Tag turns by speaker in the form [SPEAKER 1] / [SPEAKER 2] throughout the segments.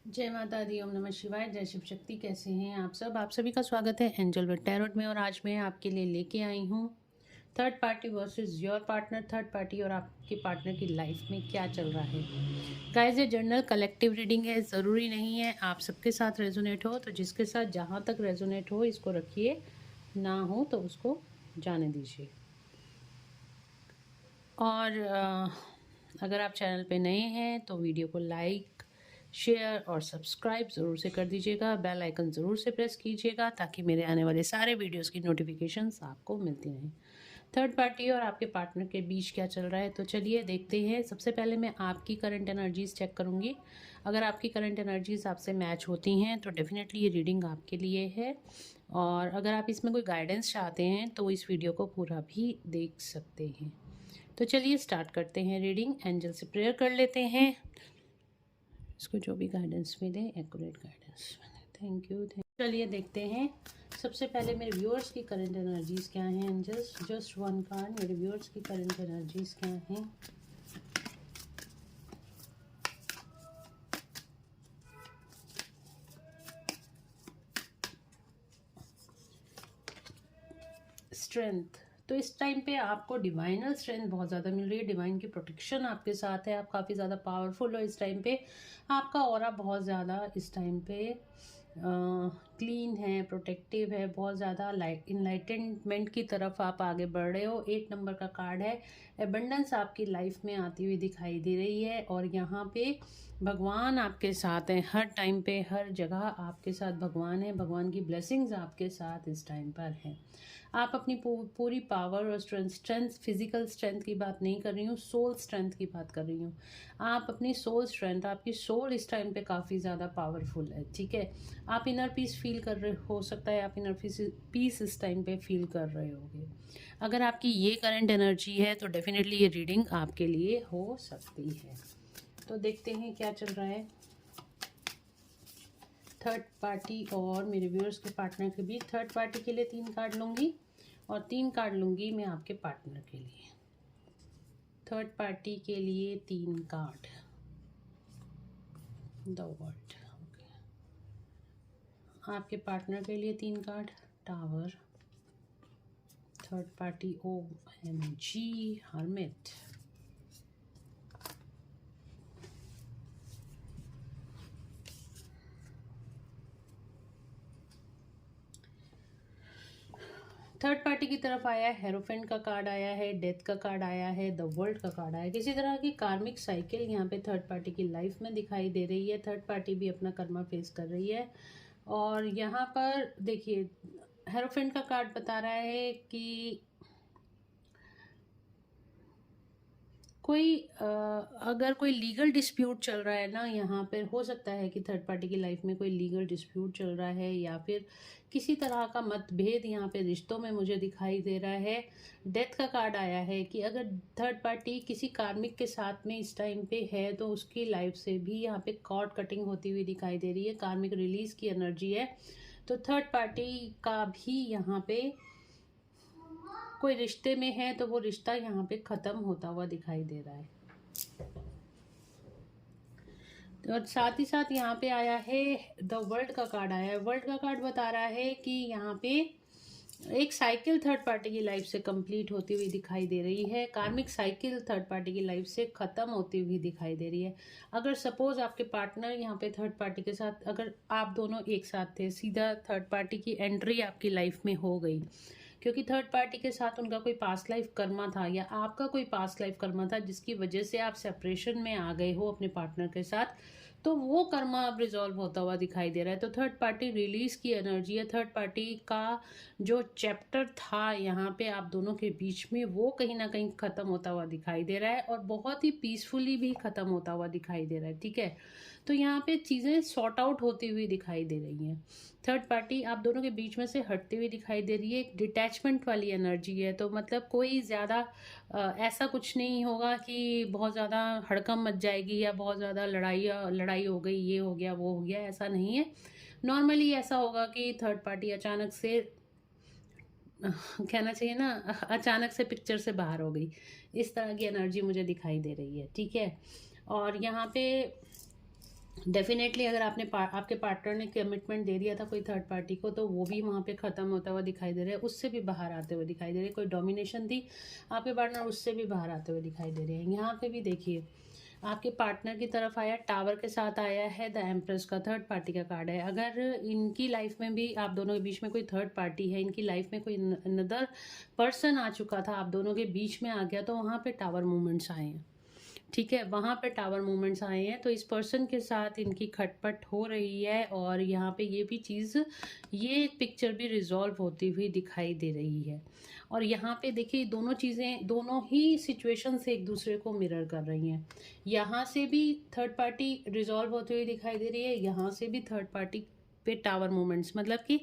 [SPEAKER 1] जय माता दी। ओम नमः शिवाय। जय शिव शक्ति। कैसे हैं आप सब? आप सभी का स्वागत है एंजल विद टैरोट में। और आज मैं आपके लिए लेके आई हूँ third party versus your partner. Third party और आपके पार्टनर की लाइफ में क्या चल रहा है। गाइस, ये जनरल कलेक्टिव रीडिंग है, ज़रूरी नहीं है आप सबके साथ रेजोनेट हो। तो जिसके साथ जहाँ तक रेजोनेट हो इसको रखिए, ना हो तो उसको जाने दीजिए। और अगर आप चैनल पे नए हैं तो वीडियो को लाइक, शेयर और सब्सक्राइब ज़रूर से कर दीजिएगा। बेल आइकन ज़रूर से प्रेस कीजिएगा ताकि मेरे आने वाले सारे वीडियोस की नोटिफिकेशंस आपको मिलती रहें। थर्ड पार्टी और आपके पार्टनर के बीच क्या चल रहा है, तो चलिए देखते हैं। सबसे पहले मैं आपकी करंट एनर्जीज़ चेक करूँगी। अगर आपकी करंट एनर्जीज़ आपसे मैच होती हैं तो डेफिनेटली ये रीडिंग आपके लिए है। और अगर आप इसमें कोई गाइडेंस चाहते हैं तो इस वीडियो को पूरा भी देख सकते हैं। तो चलिए स्टार्ट करते हैं रीडिंग। एंजल से प्रेयर कर लेते हैं, इसको जो भी गाइडेंस मिले एक्यूरेट गाइडेंस मिले। Thank you. चलिए देखते हैं। सबसे पहले मेरे व्यूअर्स की करंट एनर्जीज क्या हैं। एंजल्स, जस्ट वन कार्ड, मेरे व्यूअर्स की करंट एनर्जीज क्या हैं। स्ट्रेंथ, तो इस टाइम पे आपको डिवाइनल स्ट्रेंथ बहुत ज़्यादा मिल रही है। डिवाइन की प्रोटेक्शन आपके साथ है। आप काफ़ी ज़्यादा पावरफुल हो इस टाइम पे। आपका ऑरा बहुत ज़्यादा इस टाइम पे क्लीन है, प्रोटेक्टिव है, बहुत ज़्यादा लाइट इनलाइटनमेंट की तरफ आप आगे बढ़ रहे हो। 8 नंबर का कार्ड है। एबंडेंस आपकी लाइफ में आती हुई दिखाई दे रही है। और यहाँ पे भगवान आपके साथ हैं हर टाइम पे, हर जगह आपके साथ भगवान है। भगवान की ब्लेसिंग्स आपके साथ इस टाइम पर हैं। आप अपनी पूरी पावर और स्ट्रेंथ, फिजिकल स्ट्रेंथ की बात नहीं कर रही हूँ, सोल स्ट्रेंथ की बात कर रही हूँ। आप अपनी सोल स्ट्रेंथ, आपकी सोल इस टाइम पे काफ़ी ज़्यादा पावरफुल है। ठीक है, आप इनर पीस फील कर रहे हो सकता है, आप इनर पीस इस टाइम पे फील कर रहे होगे। अगर आपकी ये करंट एनर्जी है तो डेफिनेटली ये रीडिंग आपके लिए हो सकती है। तो देखते हैं क्या चल रहा है थर्ड पार्टी और मेरे व्यूअर्स के पार्टनर के बीच। थर्ड पार्टी के लिए 3 कार्ड लूँगी और 3 कार्ड लूँगी मैं आपके पार्टनर के लिए। थर्ड पार्टी के लिए 3 कार्ड। The world. आपके पार्टनर के लिए 3 card. Tower. Third party OMG hermit. Third party की तरफ आया है हेरोफेंट का कार्ड आया है, डेथ का कार्ड आया है, द वर्ल्ड का कार्ड आया है। किसी तरह की कार्मिक साइकिल यहाँ पे थर्ड पार्टी की लाइफ में दिखाई दे रही है। थर्ड पार्टी भी अपना कर्मा फेस कर रही है। और यहाँ पर देखिए, हेरोफेंट का कार्ड बता रहा है कि कोई अगर कोई लीगल डिस्प्यूट चल रहा है ना, यहाँ पर हो सकता है कि थर्ड पार्टी की लाइफ में कोई लीगल डिस्प्यूट चल रहा है या फिर किसी तरह का मतभेद यहाँ पे रिश्तों में मुझे दिखाई दे रहा है। डेथ का कार्ड आया है कि अगर थर्ड पार्टी किसी कार्मिक के साथ में इस टाइम पे है तो उसकी लाइफ से भी यहाँ पे कॉर्ड कटिंग होती हुई दिखाई दे रही है। कार्मिक रिलीज की एनर्जी है। तो थर्ड पार्टी का भी यहाँ पे कोई रिश्ते में है तो वो रिश्ता यहाँ पे ख़त्म होता हुआ दिखाई दे रहा है। और साथ ही साथ यहाँ पे आया है द वर्ल्ड का कार्ड आया है। वर्ल्ड का कार्ड बता रहा है कि यहाँ पे एक साइकिल थर्ड पार्टी की लाइफ से कंप्लीट होती हुई दिखाई दे रही है। कार्मिक साइकिल थर्ड पार्टी की लाइफ से ख़त्म होती हुई दिखाई दे रही है। अगर सपोज आपके पार्टनर यहाँ पे थर्ड पार्टी के साथ, अगर आप दोनों एक साथ थे, सीधा थर्ड पार्टी की एंट्री आपकी लाइफ में हो गई क्योंकि थर्ड पार्टी के साथ उनका कोई पास्ट लाइफ कर्मा था या आपका कोई पास्ट लाइफ कर्मा था जिसकी वजह से आप सेपरेशन में आ गए हो अपने पार्टनर के साथ, तो वो कर्मा अब रिजॉल्व होता हुआ दिखाई दे रहा है। तो थर्ड पार्टी रिलीज की एनर्जी है। थर्ड पार्टी का जो चैप्टर था यहाँ पे आप दोनों के बीच में, वो कहीं ना कहीं ख़त्म होता हुआ दिखाई दे रहा है और बहुत ही पीसफुली भी ख़त्म होता हुआ दिखाई दे रहा है। ठीक है, तो यहाँ पे चीज़ें सॉर्ट आउट होती हुई दिखाई दे रही हैं। थर्ड पार्टी आप दोनों के बीच में से हटती हुई दिखाई दे रही है। एक डिटैचमेंट वाली एनर्जी है। तो मतलब कोई ज़्यादा ऐसा कुछ नहीं होगा कि बहुत ज़्यादा हड़कम मच जाएगी या बहुत ज़्यादा लड़ाई हो गई, ये हो गया वो हो गया, ऐसा नहीं है। नॉर्मली ऐसा होगा कि थर्ड पार्टी अचानक से कहना चाहिए ना, अचानक से पिक्चर से बाहर हो गई, इस तरह की एनर्जी मुझे दिखाई दे रही है। ठीक है, और यहाँ पे डेफिनेटली अगर आपके पार्टनर ने कमिटमेंट दे दिया था कोई थर्ड पार्टी को, तो वो भी वहाँ पे ख़त्म होता हुआ दिखाई दे रहा है, उससे भी बाहर आते हुए दिखाई दे रहे हैं। कोई डोमिनेशन थी आपके पार्टनर, उससे भी बाहर आते हुए दिखाई दे रहे हैं। यहाँ पे भी देखिए आपके पार्टनर की तरफ आया, टावर के साथ आया है, द एम्प्रेस का थर्ड पार्टी का कार्ड है। अगर इनकी लाइफ में भी आप दोनों के बीच में कोई थर्ड पार्टी है, इनकी लाइफ में कोई अनदर पर्सन आ चुका था, आप दोनों के बीच में आ गया, तो वहाँ पे टावर मूवमेंट्स आए हैं। ठीक है, वहाँ पे टावर मूवमेंट्स आए हैं, तो इस पर्सन के साथ इनकी खटपट हो रही है। और यहाँ पे ये भी चीज़, ये पिक्चर भी रिजॉल्व होती हुई दिखाई दे रही है। और यहाँ पे देखिए दोनों चीज़ें, दोनों ही सिचुएशन से एक दूसरे को मिरर कर रही हैं। यहाँ से भी थर्ड पार्टी रिजॉल्व होती हुई दिखाई दे रही है, यहाँ से भी थर्ड पार्टी पे टावर मूवमेंट्स, मतलब कि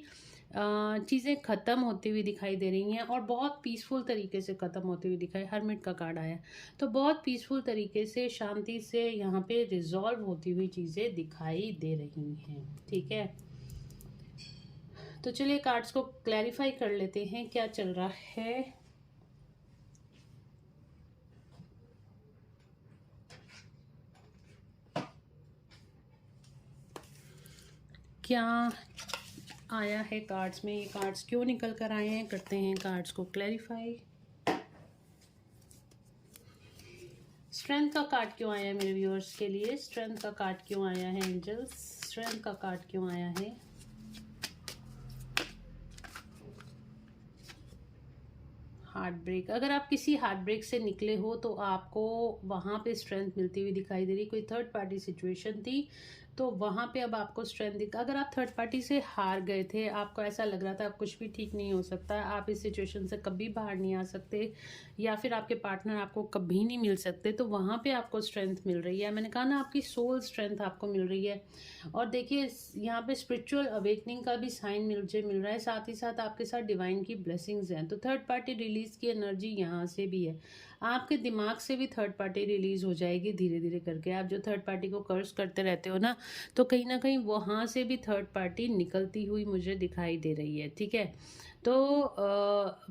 [SPEAKER 1] चीज़ें ख़त्म होती हुई दिखाई दे रही हैं, और बहुत पीसफुल तरीके से ख़त्म होती हुई दिखाई। हरमिट का कार्ड आया, तो बहुत पीसफुल तरीके से, शांति से यहाँ पे रिजॉल्व होती हुई चीज़ें दिखाई दे रही हैं। ठीक है, तो चलिए कार्ड्स को क्लैरिफाई कर लेते हैं क्या चल रहा है। क्या आया है कार्ड्स में, ये कार्ड्स क्यों निकल कर आए हैं, करते हैं कार्ड्स को क्लैरिफाई। स्ट्रेंथ का कार्ड क्यों आया है मेरे व्यूअर्स के लिए, स्ट्रेंथ का कार्ड क्यों आया है एंजल्स, स्ट्रेंथ का कार्ड क्यों आया है। हार्ट ब्रेक, अगर आप किसी हार्ट ब्रेक से निकले हो तो आपको वहाँ पे स्ट्रेंथ मिलती हुई दिखाई दे रही। कोई थर्ड पार्टी सिचुएशन थी तो वहाँ पे अब आपको स्ट्रेंथ दिखा। अगर आप थर्ड पार्टी से हार गए थे, आपको ऐसा लग रहा था अब कुछ भी ठीक नहीं हो सकता, आप इस सिचुएशन से कभी बाहर नहीं आ सकते, या फिर आपके पार्टनर आपको कभी नहीं मिल सकते, तो वहाँ पे आपको स्ट्रेंथ मिल रही है। मैंने कहा ना, आपकी सोल स्ट्रेंथ आपको मिल रही है। और देखिए यहाँ पे स्पिरिचुअल अवेकनिंग का भी साइन मुझे मिल रहा है, साथ ही साथ आपके साथ डिवाइन की ब्लेसिंग्स हैं। तो थर्ड पार्टी रिलीज की एनर्जी यहाँ से भी है, आपके दिमाग से भी थर्ड पार्टी रिलीज हो जाएगी धीरे धीरे करके। आप जो थर्ड पार्टी को कर्स करते रहते हो ना, तो कहीं ना कहीं वहाँ से भी थर्ड पार्टी निकलती हुई मुझे दिखाई दे रही है। ठीक है, तो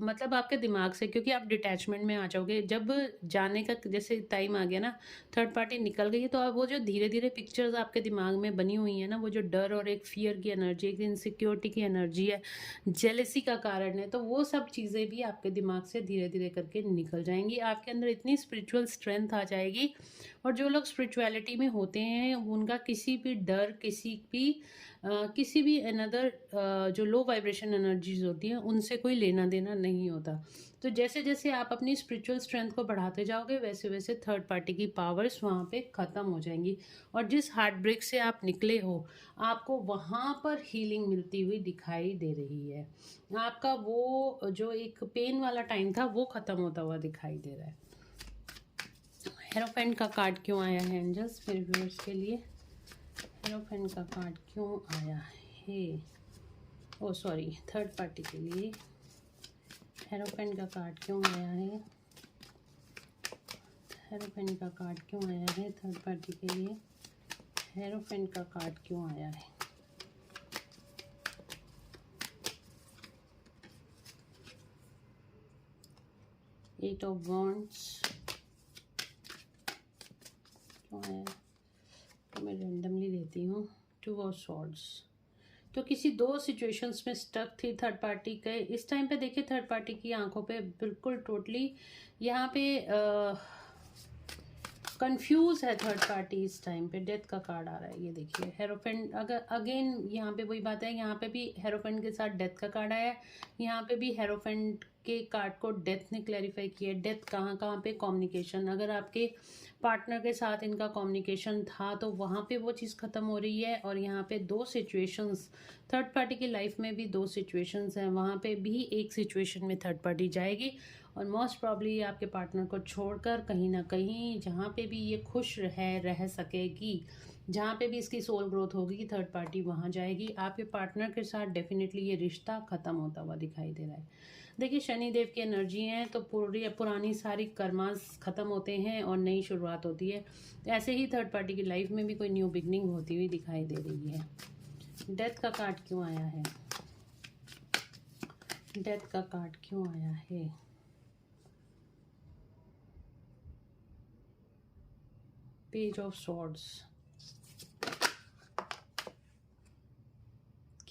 [SPEAKER 1] मतलब आपके दिमाग से, क्योंकि आप डिटैचमेंट में आ जाओगे जब जाने का जैसे टाइम आ गया ना, थर्ड पार्टी निकल गई, तो अब वो जो धीरे धीरे पिक्चर्स आपके दिमाग में बनी हुई है ना, वो जो डर और एक फियर की एनर्जी, एक इनसिक्योरिटी की एनर्जी है, जेलेसी का कारण है, तो वो सब चीज़ें भी आपके दिमाग से धीरे धीरे करके निकल जाएंगी। आपके अंदर इतनी स्पिरिचुअल स्ट्रेंथ आ जाएगी। और जो लोग स्पिरिचुअलिटी में होते हैं उनका किसी भी डर, किसी भी अनदर जो लो वाइब्रेशन एनर्जीज होती हैं उनसे कोई लेना देना नहीं होता। तो जैसे जैसे आप अपनी स्पिरिचुअल स्ट्रेंथ को बढ़ाते जाओगे, वैसे वैसे थर्ड पार्टी की पावर्स वहाँ पे ख़त्म हो जाएंगी। और जिस हार्ट ब्रेक से आप निकले हो, आपको वहाँ पर हीलिंग मिलती हुई दिखाई दे रही है। आपका वो जो एक पेन वाला टाइम था वो ख़त्म होता हुआ दिखाई दे रहा है। हेरोफेंट का कार्ड क्यों आया है एंजल्स मेरे व्यूअर्स के लिए, हेरोफेंट का कार्ड क्यों आया है, ओ सॉरी थर्ड पार्टी के लिए हेरोफेंट का कार्ड क्यों आया है, हेरोफेंट का कार्ड क्यों आया है थर्ड पार्टी के लिए, हेरोफेंट का कार्ड क्यों आया है। एट ऑफ वॉन्ड्स क्यों आया है, तो मैं रेंडमली लेती हूँ। टू ऑफ सॉर्ड्स, तो किसी दो सिचुएशंस में स्टक थी थर्ड पार्टी के। इस टाइम पे देखिए थर्ड पार्टी की आंखों पे बिल्कुल टोटली यहाँ पे कंफ्यूज है थर्ड पार्टी। इस टाइम पे डेथ का कार्ड आ रहा है, ये देखिए हेरोफेंट। अगर अगेन यहाँ पे वही बात है, यहाँ पे भी हेरोफेंट के साथ डेथ का कार्ड आया है, यहाँ पे भी हेरोफेंट के कार्ड को डेथ ने क्लैरिफाई किया। डेथ कहाँ कहाँ पे, कम्युनिकेशन। अगर आपके पार्टनर के साथ इनका कम्युनिकेशन था तो वहाँ पे वो चीज़ ख़त्म हो रही है। और यहाँ पे दो सिचुएशंस, थर्ड पार्टी की लाइफ में भी दो सिचुएशंस हैं, वहाँ पे भी एक सिचुएशन में थर्ड पार्टी जाएगी और मोस्ट प्रॉब्ली आपके पार्टनर को छोड़कर कहीं ना कहीं जहाँ पे भी ये खुश रह सकेगी, जहाँ पे भी इसकी सोल ग्रोथ होगी, थर्ड पार्टी वहाँ जाएगी। आपके पार्टनर के साथ डेफिनेटली ये रिश्ता ख़त्म होता हुआ दिखाई दे रहा है। देखिए शनिदेव की एनर्जी है, तो पुरानी सारी कर्मास ख़त्म होते हैं और नई शुरुआत होती है। तो ऐसे ही थर्ड पार्टी की लाइफ में भी कोई न्यू बिगनिंग होती हुई दिखाई दे रही है। डेथ का कार्ड क्यों आया है, डेथ का कार्ड क्यों आया है, page of swords,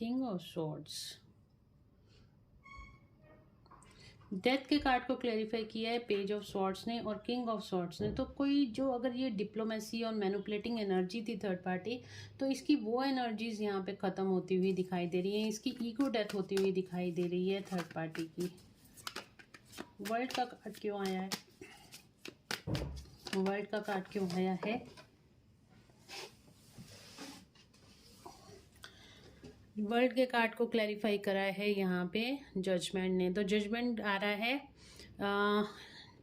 [SPEAKER 1] king of swords, death के कार्ड को क्लैरिफाई किया है पेज ऑफ स्वॉर्ड्स ने और किंग ऑफ स्वॉर्ड्स ने। तो कोई जो अगर ये डिप्लोमेसी और मैनिपुलेटिंग एनर्जी थी थर्ड पार्टी, तो इसकी वो एनर्जीज यहाँ पे ख़त्म होती हुई दिखाई दे रही हैं। इसकी ईगो डेथ होती हुई दिखाई दे रही है थर्ड पार्टी की। वर्ल्ड का कार्ड क्यों आया है? वर्ल्ड का कार्ड क्यों आया है? वर्ल्ड के कार्ड को क्लैरिफाई करा है यहाँ पे जजमेंट ने। तो जजमेंट आ रहा है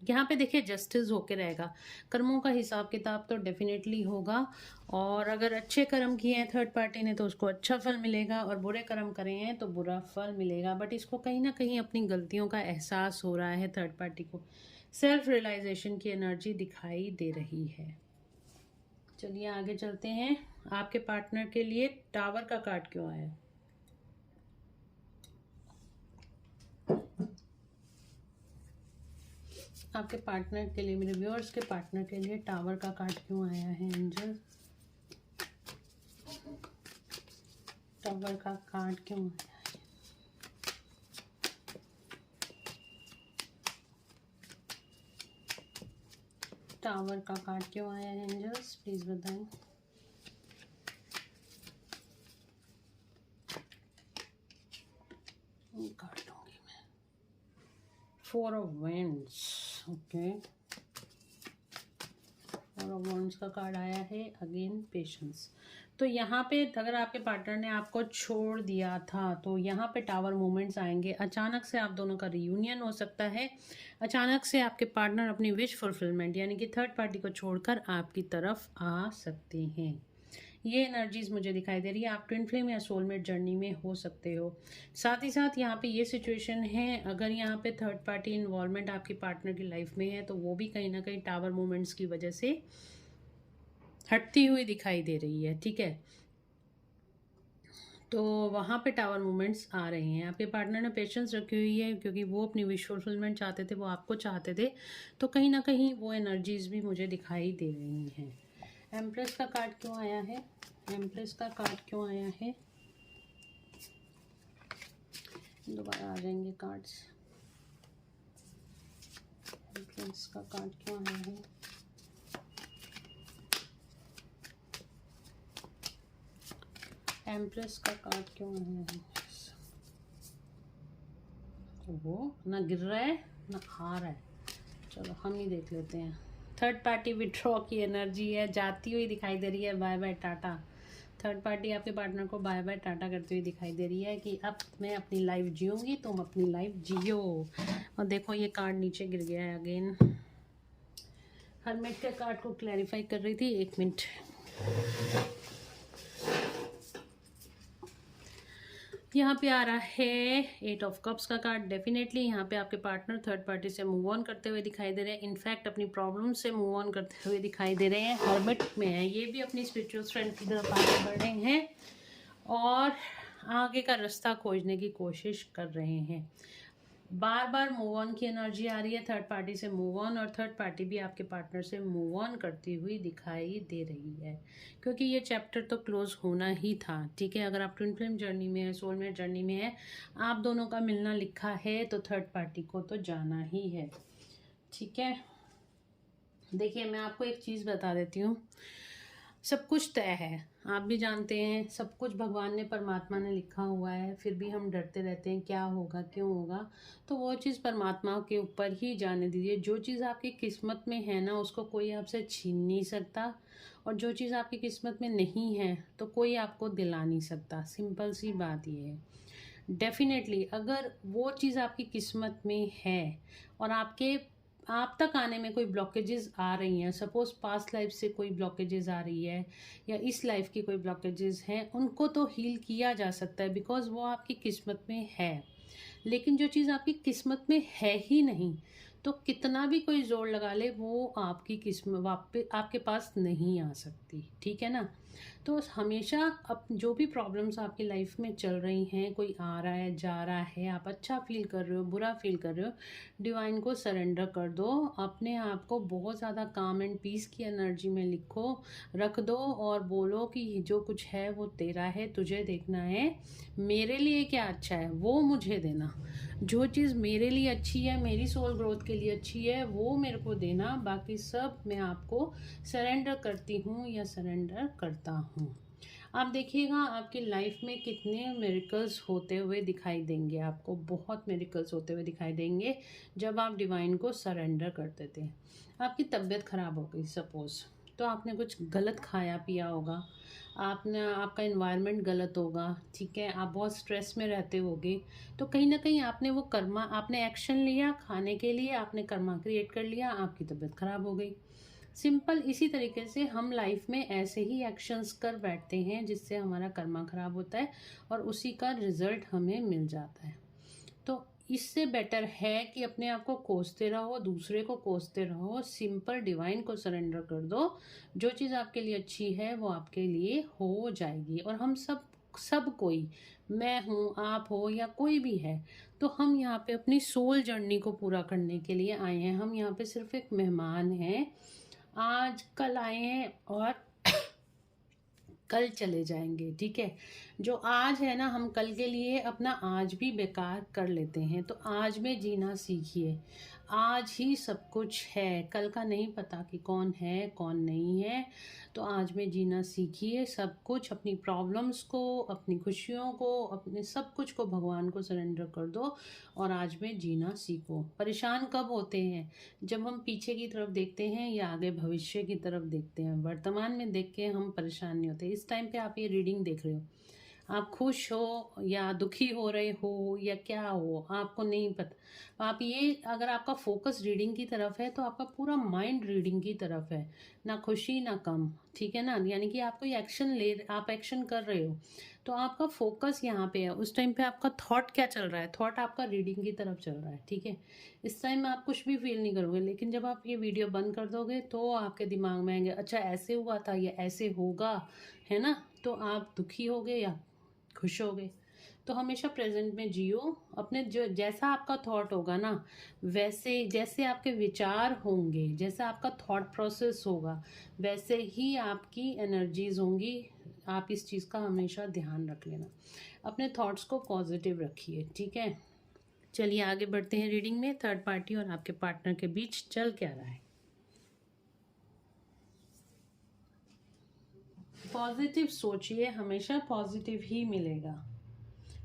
[SPEAKER 1] यहाँ पे देखिए जस्टिस होके रहेगा। कर्मों का हिसाब किताब तो डेफिनेटली होगा, और अगर अच्छे कर्म किए हैं थर्ड पार्टी ने तो उसको अच्छा फल मिलेगा, और बुरे कर्म करे हैं तो बुरा फल मिलेगा। बट इसको कहीं ना कहीं अपनी गलतियों का एहसास हो रहा है थर्ड पार्टी को। सेल्फ रियलाइजेशन की एनर्जी दिखाई दे रही है। चलिए आगे चलते हैं। आपके पार्टनर के लिए टावर का कार्ड क्यों आया? आपके पार्टनर के लिए, मेरे व्यूअर्स के पार्टनर के लिए टावर का कार्ड क्यों आया है एंजल? टावर का कार्ड क्यों आया है? टावर का कार्ड क्यों आया है एंजल्स, प्लीज बताएं। कार्ड लूंगी मैं। 4 of Wands, okay. 4 of Wands का कार्ड आया है अगेन पेशेंस। तो यहाँ पे अगर आपके पार्टनर ने आपको छोड़ दिया था तो यहाँ पे टावर मूवमेंट्स आएंगे। अचानक से आप दोनों का रियूनियन हो सकता है। अचानक से आपके पार्टनर अपनी विश फुलफिलमेंट यानी कि थर्ड पार्टी को छोड़कर आपकी तरफ आ सकते हैं। ये एनर्जीज मुझे दिखाई दे रही है। आप ट्विन फ्लेम या सोलमेट जर्नी में हो सकते हो। साथ ही साथ यहाँ पे ये सिचुएशन है, अगर यहाँ पे थर्ड पार्टी इन्वॉल्वमेंट आपके पार्टनर की लाइफ में है तो वो भी कहीं ना कहीं टावर मूवमेंट्स की वजह से हटती हुई दिखाई दे रही है, ठीक है। तो वहाँ पे टावर मूवमेंट्स आ रहे हैं। आपके पार्टनर ने पेशेंस रखी हुई है क्योंकि वो अपनी विश फुलफिलमेंट चाहते थे, वो आपको चाहते थे। तो कहीं ना कहीं वो एनर्जीज भी मुझे दिखाई दे रही हैं। एम्प्रेस का कार्ड क्यों आया है? एम्प्रेस का कार्ड क्यों आया है? दोबारा आ जाएंगे कार्ड्स। एम्प्रेस का कार्ड क्यों आया है? एम्प्रेस का कार्ड क्यों आया है? वो ना गिर रहा है ना आ रहा है। चलो हम ही देख लेते हैं। थर्ड पार्टी विड्रॉ की एनर्जी है, जाती हुई दिखाई दे रही है। Bye bye tata. Third party आपके पार्टनर को बाय बाय टाटा करती हुई दिखाई दे रही है कि अब मैं अपनी लाइफ जीऊंगी, तुम अपनी लाइफ जियो। और देखो ये कार्ड नीचे गिर गया है अगेन। हरमिट के कार्ड को क्लैरिफाई कर रही थी, 1 मिनट। यहाँ पे आ रहा है 8 ऑफ कप्स का कार्ड। डेफिनेटली यहाँ पे आपके पार्टनर थर्ड पार्टी से मूव ऑन करते हुए दिखाई दे रहे हैं। इनफैक्ट अपनी प्रॉब्लम से मूव ऑन करते हुए दिखाई दे रहे हैं। हर्मिट में है, ये भी अपनी स्पिरिचुअल स्ट्रेंथ की तरफ आगे बढ़ रहे हैं और आगे का रास्ता खोजने की कोशिश कर रहे हैं। बार बार मूव ऑन की एनर्जी आ रही है थर्ड पार्टी से मूव ऑन, और थर्ड पार्टी भी आपके पार्टनर से मूव ऑन करती हुई दिखाई दे रही है क्योंकि ये चैप्टर तो क्लोज होना ही था, ठीक है। अगर आप ट्विन फ्लेम जर्नी में है, सोलमेट जर्नी में है, आप दोनों का मिलना लिखा है तो थर्ड पार्टी को तो जाना ही है, ठीक है। देखिए मैं आपको एक चीज़ बता देती हूँ, सब कुछ तय है, आप भी जानते हैं, सब कुछ भगवान ने, परमात्मा ने लिखा हुआ है। फिर भी हम डरते रहते हैं क्या होगा क्यों होगा। तो वो चीज़ परमात्मा के ऊपर ही जाने दीजिए। जो चीज़ आपकी किस्मत में है ना, उसको कोई आपसे छीन नहीं सकता, और जो चीज़ आपकी किस्मत में नहीं है तो कोई आपको दिला नहीं सकता। सिंपल सी बात ये है। डेफिनेटली अगर वो चीज़ आपकी किस्मत में है और आप तक आने में कोई ब्लॉकेजेस आ रही हैं, सपोज पास्ट लाइफ से कोई ब्लॉकेजेस आ रही है या इस लाइफ की कोई ब्लॉकेजेस हैं, उनको तो हील किया जा सकता है बिकॉज वो आपकी किस्मत में है। लेकिन जो चीज़ आपकी किस्मत में है ही नहीं, तो कितना भी कोई जोर लगा ले वो आपकी किस्मत आपके पास नहीं आ सकती, ठीक है ना। तो हमेशा अब जो भी प्रॉब्लम्स आपकी लाइफ में चल रही हैं, कोई आ रहा है जा रहा है, आप अच्छा फील कर रहे हो बुरा फील कर रहे हो, डिवाइन को सरेंडर कर दो। अपने आप को बहुत ज़्यादा काम एंड पीस की एनर्जी में रख दो और बोलो कि जो कुछ है वो तेरा है, तुझे देखना है मेरे लिए क्या अच्छा है वो मुझे देना, जो चीज़ मेरे लिए अच्छी है, मेरी सोल ग्रोथ के लिए अच्छी है वो मेरे को देना, बाकी सब मैं आपको सरेंडर करती हूँ या सरेंडर करता हूँ। आप देखिएगा आपकी लाइफ में कितने मिरेकल्स होते हुए दिखाई देंगे, आपको बहुत मिरेकल्स होते हुए दिखाई देंगे जब आप डिवाइन को सरेंडर कर देते हैं। आपकी तबीयत ख़राब हो गई सपोज़, तो आपने कुछ गलत खाया पिया होगा, आपका इन्वायरमेंट गलत होगा, ठीक है, आप बहुत स्ट्रेस में रहते होगे, तो कहीं ना कहीं आपने एक्शन लिया खाने के लिए, आपने कर्मा क्रिएट कर लिया, आपकी तबीयत ख़राब हो गई। सिंपल इसी तरीके से हम लाइफ में ऐसे ही एक्शंस कर बैठते हैं जिससे हमारा कर्मा खराब होता है और उसी का रिजल्ट हमें मिल जाता है। तो इससे बेटर है कि अपने आप को कोसते रहो, दूसरे को कोसते रहो, सिंपल डिवाइन को सरेंडर कर दो। जो चीज़ आपके लिए अच्छी है वो आपके लिए हो जाएगी। और हम सब कोई, मैं हूँ, आप हो या कोई भी है, तो हम यहाँ पे अपनी सोल जर्नी को पूरा करने के लिए आए हैं। हम यहाँ पे सिर्फ एक मेहमान हैं, आज कल आए हैं और कल चले जाएंगे, ठीक है। जो आज है ना, हम कल के लिए अपना आज भी बेकार कर लेते हैं। तो आज में जीना सीखिए, आज ही सब कुछ है, कल का नहीं पता कि कौन है कौन नहीं है। तो आज में जीना सीखिए, सब कुछ, अपनी प्रॉब्लम्स को, अपनी खुशियों को, अपने सब कुछ को भगवान को सरेंडर कर दो और आज में जीना सीखो। परेशान कब होते हैं? जब हम पीछे की तरफ देखते हैं या आगे भविष्य की तरफ देखते हैं। वर्तमान में देख के हम परेशान नहीं होते। इस टाइम पे आप ये रीडिंग देख रहे हो, आप खुश हो या दुखी हो रहे हो या क्या हो आपको नहीं पता। आप ये, अगर आपका फोकस रीडिंग की तरफ है तो आपका पूरा माइंड रीडिंग की तरफ है, ना खुशी ना गम, ठीक है ना। यानी कि आप कोई आप एक्शन कर रहे हो तो आपका फोकस यहाँ पे है। उस टाइम पे आपका थॉट क्या चल रहा है? थॉट आपका रीडिंग की तरफ चल रहा है, ठीक है। इस टाइम में आप कुछ भी फील नहीं करोगे, लेकिन जब आप ये वीडियो बंद कर दोगे तो आपके दिमाग में आएंगे, अच्छा ऐसे हुआ था या ऐसे होगा, है ना। तो आप दुखी हो गए या खुश हो गए। तो हमेशा प्रेजेंट में जियो। अपने जो जैसा आपका थॉट होगा ना, वैसे जैसे आपके विचार होंगे, जैसा आपका थॉट प्रोसेस होगा, वैसे ही आपकी एनर्जीज होंगी। आप इस चीज़ का हमेशा ध्यान रख लेना, अपने थॉट्स को पॉजिटिव रखिए, ठीक है। चलिए आगे बढ़ते हैं रीडिंग में। थर्ड पार्टी और आपके पार्टनर के बीच चल क्या रहा है? पॉजिटिव सोचिए, हमेशा पॉजिटिव ही मिलेगा।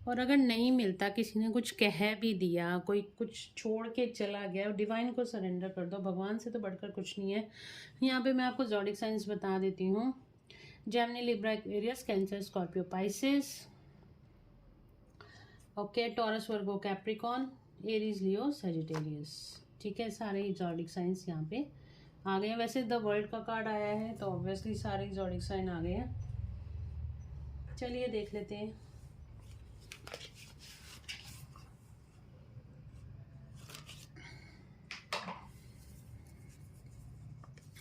[SPEAKER 1] और अगर नहीं मिलता, किसी ने कुछ कह भी दिया, कोई कुछ छोड़ के चला गया, डिवाइन को सरेंडर कर दो। भगवान से तो बढ़कर कुछ नहीं है। यहाँ पे मैं आपको ज़ोडिक साइंस बता देती हूँ। Gemini, Libra, Aquarius, Cancer, Scorpio, Pisces, okay, Taurus, Virgo, Capricorn, Aries, Leo, Sagittarius, ठीक है। सारे ही ज़ोडिक साइंस यहाँ पे आ गए हैं। वैसे द वर्ल्ड का कार्ड आया है तो ऑब्वियसली सारे ज़ोडिक साइन आ गए हैं। चलिए देख लेते हैं।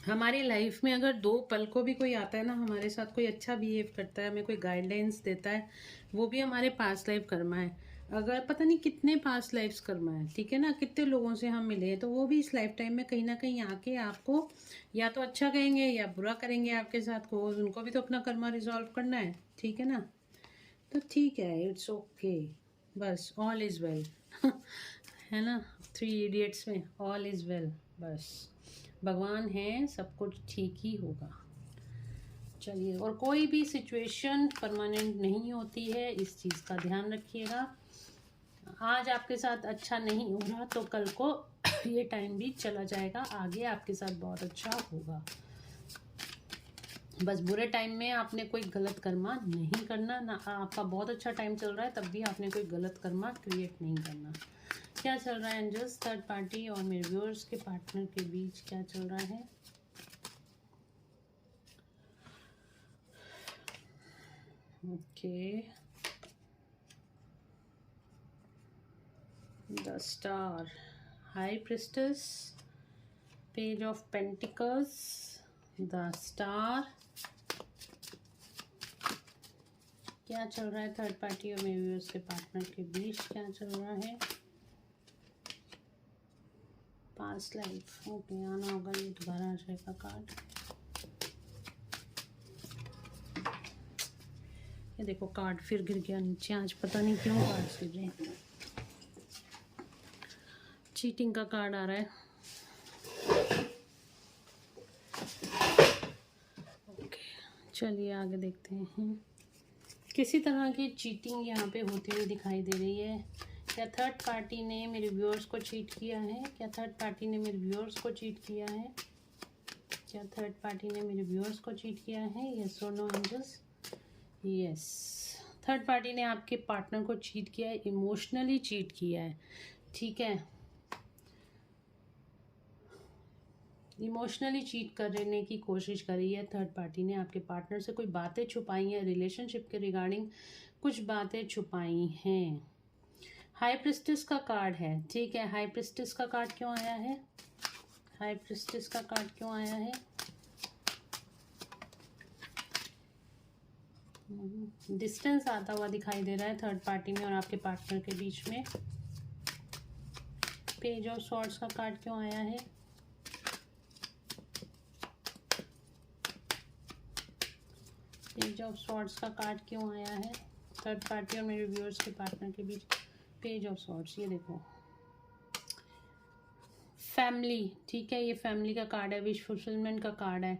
[SPEAKER 1] हमारी लाइफ में अगर दो पल को भी कोई आता है ना, हमारे साथ कोई अच्छा बिहेव करता है, हमें कोई गाइडलाइंस देता है, वो भी हमारे पास्ट लाइफ कर्मा है। अगर पता नहीं कितने पास्ट लाइफ्स कर्मा है, ठीक है ना, कितने लोगों से हम मिले हैं, तो वो भी इस लाइफ टाइम में कहीं ना कहीं आके आपको या तो अच्छा कहेंगे या बुरा करेंगे आपके साथ को। उनको भी तो अपना कर्मा रिजॉल्व करना है, ठीक है ना। तो ठीक है, इट्स ओके, बस ऑल इज़ वेल है ना। थ्री इडियट्स में ऑल इज़ वेल, बस भगवान है, सब कुछ ठीक ही होगा। चलिए, और कोई भी सिचुएशन परमानेंट नहीं होती है, इस चीज़ का ध्यान रखिएगा। आज आपके साथ अच्छा नहीं हो रहा तो कल को ये टाइम भी चला जाएगा, आगे आपके साथ बहुत अच्छा होगा। बस बुरे टाइम में आपने कोई गलत कर्मा नहीं करना ना। आपका बहुत अच्छा टाइम चल रहा है तब भी आपने कोई गलत कर्मा क्रिएट नहीं करना। क्या चल रहा है एंजल्स? थर्ड पार्टी और मेरे व्यूअर्स के पार्टनर के बीच क्या चल रहा है? Okay, the star, high priestess, page of pentacles, the star, क्या चल रहा है थर्ड पार्टी और मेरे व्यूअर्स के पार्टनर के बीच, क्या चल रहा है। पास्ट लाइफ, ओके, आना होगा, ये दोबारा आ जाएगा कार्ड। ये देखो कार्ड फिर गिर गया नीचे, आज पता नहीं क्यों कार्ड गिर रहे हैं। चीटिंग का कार्ड आ रहा है। ओके, चलिए आगे देखते हैं। किसी तरह की चीटिंग यहाँ पे होती हुई दिखाई दे रही है। क्या थर्ड पार्टी ने मेरे व्यूअर्स को चीट किया है? क्या थर्ड पार्टी ने मेरे व्यूअर्स को चीट किया है? क्या थर्ड पार्टी ने मेरे व्यूअर्स को चीट किया है? यस और no angels? Yes, third party ने आपके पार्टनर को चीट किया है, इमोशनली चीट किया है। ठीक है, इमोशनली चीट करने की कोशिश करी है थर्ड पार्टी ने। आपके पार्टनर से कोई बातें छुपाई हैं, रिलेशनशिप के रिगार्डिंग कुछ बातें छुपाई हैं। हाई प्रिस्टेस का कार्ड है। ठीक है, हाई प्रिस्टेस का कार्ड क्यों आया है? हाई प्रिस्टेस का कार्ड क्यों आया है? डिस्टेंस आता हुआ दिखाई दे रहा है थर्ड पार्टी में और आपके पार्टनर के बीच में। पेज ऑफ सॉर्ड्स का कार्ड क्यों आया है? पेज ऑफ सॉर्ड्स का कार्ड क्यों आया है थर्ड पार्टी और मेरे व्यूअर्स के पार्टनर के बीच? पेज ऑफ सॉर्ड्स, ये देखो फैमिली। ठीक है, ये फैमिली का कार्ड है, विश फुलफिलमेंट का कार्ड है।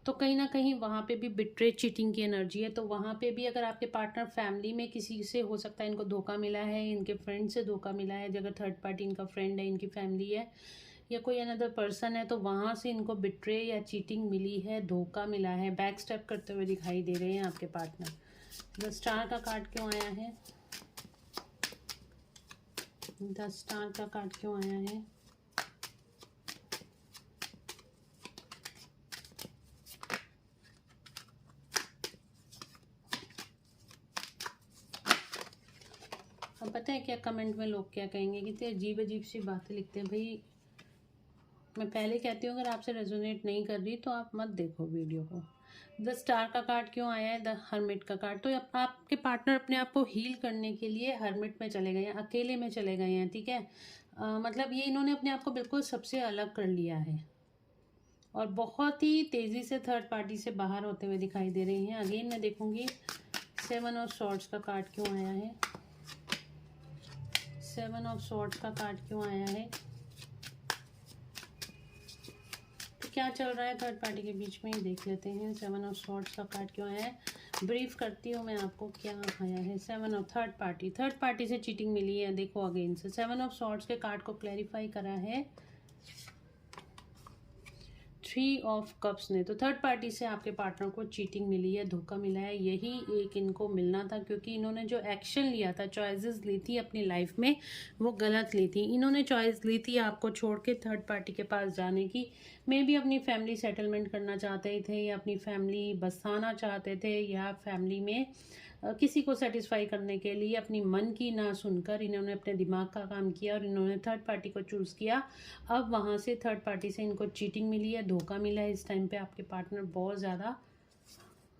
[SPEAKER 1] तो कहीं ना कहीं वहाँ पे भी बिट्रे चीटिंग की एनर्जी है। तो वहाँ पे भी अगर आपके पार्टनर फैमिली में किसी से, हो सकता है इनको धोखा मिला है, इनके फ्रेंड से धोखा मिला है, अगर थर्ड पार्टी इनका फ्रेंड है, इनकी फैमिली है या कोई अनदर पर्सन है, तो वहाँ से इनको बिट्रे या चीटिंग मिली है, धोखा मिला है, बैक स्टेप करते हुए दिखाई दे रहे हैं आपके पार्टनर। द स्टार का कार्ड क्यों आया है? द स्टार का कार्ड क्यों आया है? अब पता है क्या कमेंट में लोग क्या कहेंगे कि तेरे अजीब अजीब सी बातें लिखते हैं। भाई मैं पहले कहती हूँ, अगर आपसे रेजोनेट नहीं कर रही तो आप मत देखो वीडियो को। द स्टार का कार्ड क्यों आया है? द हर्मिट का कार्ड। तो आपके पार्टनर अपने आप को हील करने के लिए हर्मिट में चले गए हैं, अकेले में चले गए हैं। ठीक है, मतलब ये इन्होंने अपने आप को बिल्कुल सबसे अलग कर लिया है और बहुत ही तेज़ी से थर्ड पार्टी से बाहर होते हुए दिखाई दे रही हैं। अगेन मैं देखूंगी 7 ऑफ सॉर्ड्स का कार्ड क्यों आया है? 7 ऑफ सॉर्ड्स का कार्ड क्यों आया है? तो क्या चल रहा है थर्ड पार्टी के बीच में, देख लेते हैं। 7 ऑफ सॉर्ड्स का कार्ड क्यों आया है? ब्रीफ करती हूँ मैं आपको क्या आया है। 7 ऑफ थर्ड पार्टी से चीटिंग मिली है। देखो अगेन से 7 ऑफ सॉर्ड्स के कार्ड को क्लैरिफाई करा है 3 ऑफ कप्स ने। तो थर्ड पार्टी से आपके पार्टनर को चीटिंग मिली है, धोखा मिला है। यही एक इनको मिलना था, क्योंकि इन्होंने जो एक्शन लिया था, चॉइसेस ली थी अपनी लाइफ में, वो गलत ली थी। इन्होंने चॉइस ली थी आपको छोड़ के थर्ड पार्टी के पास जाने की। मे भी अपनी फैमिली सेटलमेंट करना चाहते थे या अपनी फैमिली बसाना चाहते थे, या फैमिली में किसी को सेटिस्फाई करने के लिए अपनी मन की ना सुनकर इन्होंने अपने दिमाग का काम किया और इन्होंने थर्ड पार्टी को चूज़ किया। अब वहाँ से थर्ड पार्टी से इनको चीटिंग मिली है, धोखा मिला है। इस टाइम पे आपके पार्टनर बहुत ज़्यादा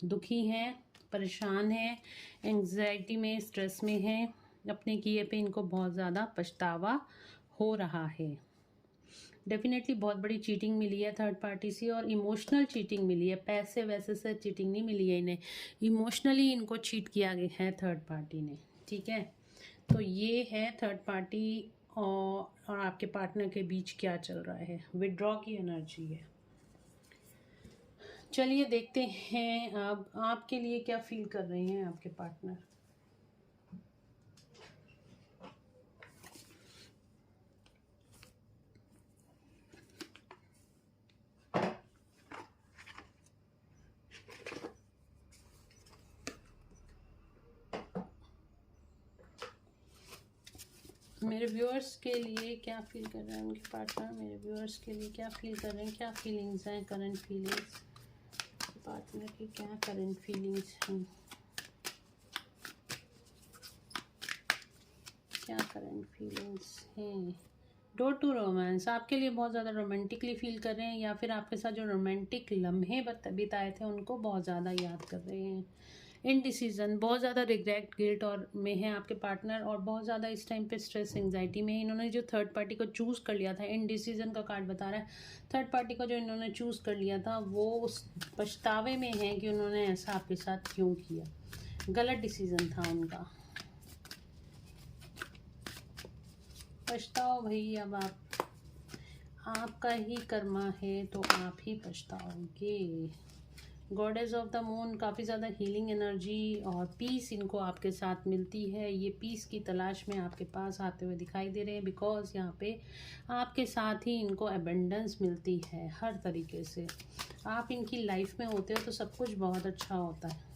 [SPEAKER 1] दुखी हैं, परेशान हैं, एंग्जाइटी में, स्ट्रेस में हैं। अपने किए पे इनको बहुत ज़्यादा पछतावा हो रहा है। डेफिनेटली बहुत बड़ी चीटिंग मिली है थर्ड पार्टी से और इमोशनल चीटिंग मिली है। पैसे वैसे से चीटिंग नहीं मिली है इन्हें, इमोशनली इनको चीट किया गया है थर्ड पार्टी ने। ठीक है, तो ये है थर्ड पार्टी और आपके पार्टनर के बीच क्या चल रहा है। विड्रॉ की एनर्जी है। चलिए देखते हैं अब आपके लिए क्या फील कर रहे हैं आपके पार्टनर। मेरे व्यूअर्स के लिए क्या फील कर रहे हैं उनके पार्टनर, मेरे व्यूअर्स के लिए क्या फील कर रहे हैं, क्या फीलिंग्स हैं, करंट फीलिंग्स, पार्टनर की क्या करंट फीलिंग्स हैं, क्या करंट फीलिंग्स हैं। डोर टू रोमांस, आपके लिए बहुत ज़्यादा रोमांटिकली फील कर रहे हैं या फिर आपके साथ जो रोमांटिक लम्हे बिताए थे उनको बहुत ज़्यादा याद कर रहे हैं। इनडिसीजन, बहुत ज़्यादा रिग्रेट गिल्ट और में है आपके पार्टनर, और बहुत ज़्यादा इस टाइम पे स्ट्रेस एंजाइटी में है। इन्होंने जो थर्ड पार्टी को चूज़ कर लिया था, इनडिसीजन का कार्ड बता रहा है, थर्ड पार्टी को जो इन्होंने चूज़ कर लिया था वो उस पछतावे में है कि उन्होंने ऐसा आपके साथ क्यों किया, गलत डिसीजन था उनका। पछताओ भाई, अब आपका ही कर्मा है तो आप ही पछताओगे। गॉडेस ऑफ द मून, काफ़ी ज़्यादा हीलिंग एनर्जी और पीस इनको आपके साथ मिलती है। ये पीस की तलाश में आपके पास आते हुए दिखाई दे रहे हैं, बिकॉज यहाँ पे आपके साथ ही इनको अबेंडेंस मिलती है हर तरीके से। आप इनकी लाइफ में होते हो तो सब कुछ बहुत अच्छा होता है।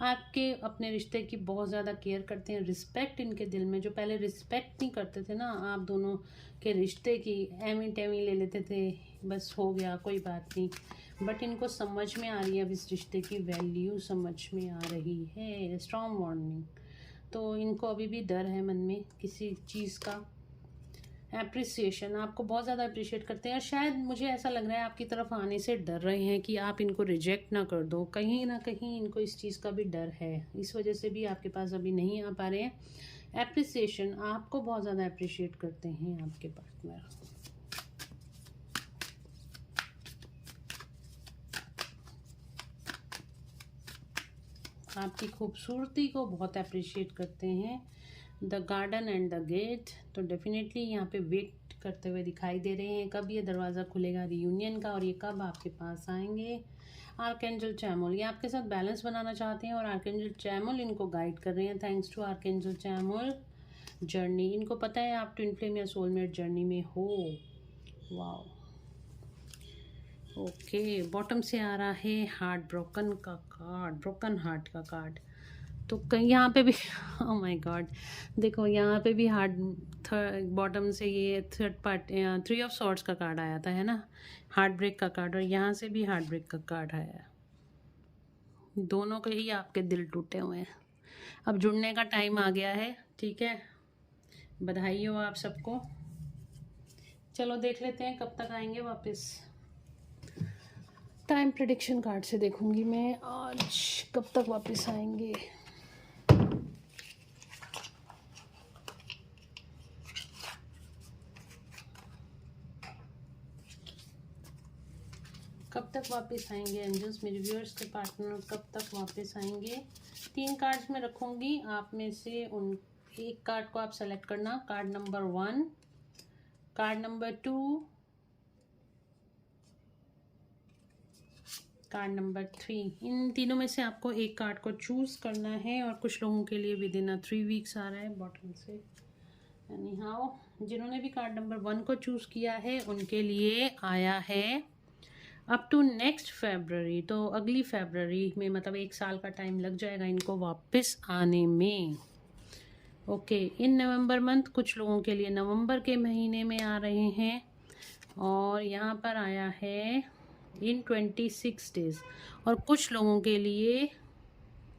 [SPEAKER 1] आपके अपने रिश्ते की बहुत ज़्यादा केयर करते हैं, रिस्पेक्ट इनके दिल में, जो पहले रिस्पेक्ट नहीं करते थे ना आप दोनों के रिश्ते की, एमी टेमी ले लेते थे, बस हो गया कोई बात नहीं, बट इनको समझ में आ रही है, अब इस रिश्ते की वैल्यू समझ में आ रही है। स्ट्रॉन्ग वार्निंग, तो इनको अभी भी डर है मन में किसी चीज़ का। एप्रिसिएशन, आपको बहुत ज़्यादा अप्रिशिएट करते हैं, और शायद मुझे ऐसा लग रहा है आपकी तरफ आने से डर रहे हैं कि आप इनको रिजेक्ट ना कर दो, कहीं ना कहीं इनको इस चीज़ का भी डर है, इस वजह से भी आपके पास अभी नहीं आ पा रहे हैं। एप्रिसिएशन, आपको बहुत ज़्यादा अप्रिशिएट करते हैं आपके पार्टनर। आपकी खूबसूरती को बहुत अप्रिशिएट करते हैं। The garden and the gate, तो डेफिनेटली यहाँ पे वेट करते हुए दिखाई दे रहे हैं कब ये दरवाज़ा खुलेगा रियूनियन का, और ये कब आपके पास आएंगे। आर्कएंजल चैमुल, ये आपके साथ बैलेंस बनाना चाहते हैं और आर्कएंजल चैमुल इनको गाइड कर रहे हैं। Thanks to archangel Chamuel. Journey, इनको पता है आप ट्विन फ्लेम या सोलमेट जर्नी में हो। Wow, okay. बॉटम से आ रहा है हार्ट ब्रोकन का कार्ड, ब्रोकन हार्ट का कार्ड। तो कहीं यहाँ पे भी ओह माय गॉड, देखो यहाँ पे भी हार्ट बॉटम से ये थर्ड पार्ट 3 ऑफ सॉर्ड्स का कार्ड आया था, है ना, हार्ट ब्रेक का कार्ड, और यहाँ से भी हार्ट ब्रेक का कार्ड आया है। दोनों के ही आपके दिल टूटे हुए हैं, अब जुड़ने का टाइम आ गया है, ठीक है, बधाई हो आप सबको। चलो देख लेते हैं कब तक आएंगे वापस। टाइम प्रेडिक्शन कार्ड से देखूंगी मैं आज कब तक वापस आएंगे। कब तक वापस आएंगे एंजल्स, मेरे व्यूअर्स के पार्टनर कब तक वापस आएंगे। 3 कार्ड्स में रखूंगी, आप में से उन एक कार्ड को आप सेलेक्ट करना, card number 1, card number 2, card number 3। इन तीनों में से आपको एक कार्ड को चूज़ करना है, और कुछ लोगों के लिए विद इन 3 वीक्स आ रहा है बॉटम से। एनी हाउ, जिन्होंने भी कार्ड नंबर 1 को चूज़ किया है उनके लिए आया है अप टू नेक्स्ट फेब्रवरी, तो अगली फेब्रवरी में, मतलब 1 साल का टाइम लग जाएगा इनको वापस आने में। ओके, इन नवंबर मंथ, कुछ लोगों के लिए नवंबर के महीने में आ रहे हैं, और यहाँ पर आया है इन 26 डेज, और कुछ लोगों के लिए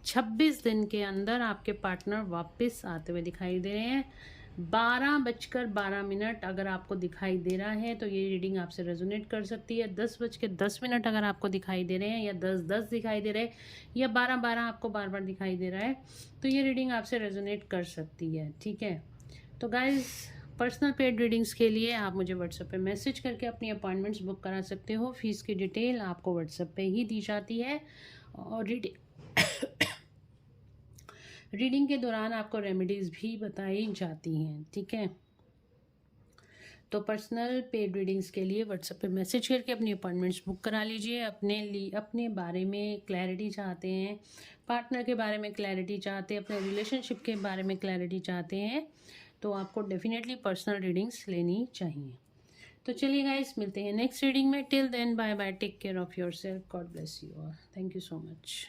[SPEAKER 1] 26 दिन के अंदर आपके पार्टनर वापस आते हुए दिखाई दे रहे हैं। 12:12 अगर आपको दिखाई दे रहा है तो ये रीडिंग आपसे रेजोनेट कर सकती है। 10:10 अगर आपको दिखाई दे रहे हैं, या 10:10 दिखाई दे रहे हैं, या 12:12 आपको बार बार दिखाई दे रहा है, तो ये रीडिंग आपसे रेजोनेट कर सकती है, ठीक है। तो गाइज, पर्सनल पेड रीडिंग्स के लिए आप मुझे व्हाट्सएप पे मैसेज करके अपनी अपॉइंटमेंट्स बुक करा सकते हो। फीस की डिटेल आपको व्हाट्सएप पे ही दी जाती है, और रीडिंग के दौरान आपको रेमेडीज़ भी बताई जाती हैं, ठीक है। तो पर्सनल पेड रीडिंग्स के लिए व्हाट्सएप पे मैसेज करके अपनी अपॉइंटमेंट्स बुक करा लीजिए। अपने बारे में क्लैरिटी चाहते हैं, पार्टनर के बारे में क्लैरिटी चाहते हैं, अपने रिलेशनशिप के बारे में क्लैरिटी चाहते हैं, तो आपको डेफिनेटली पर्सनल रीडिंग्स लेनी चाहिए। तो चलिए गाइस, मिलते हैं नेक्स्ट रीडिंग में। Till then, bye bye, take care of yourself, God bless you all, thank you so much.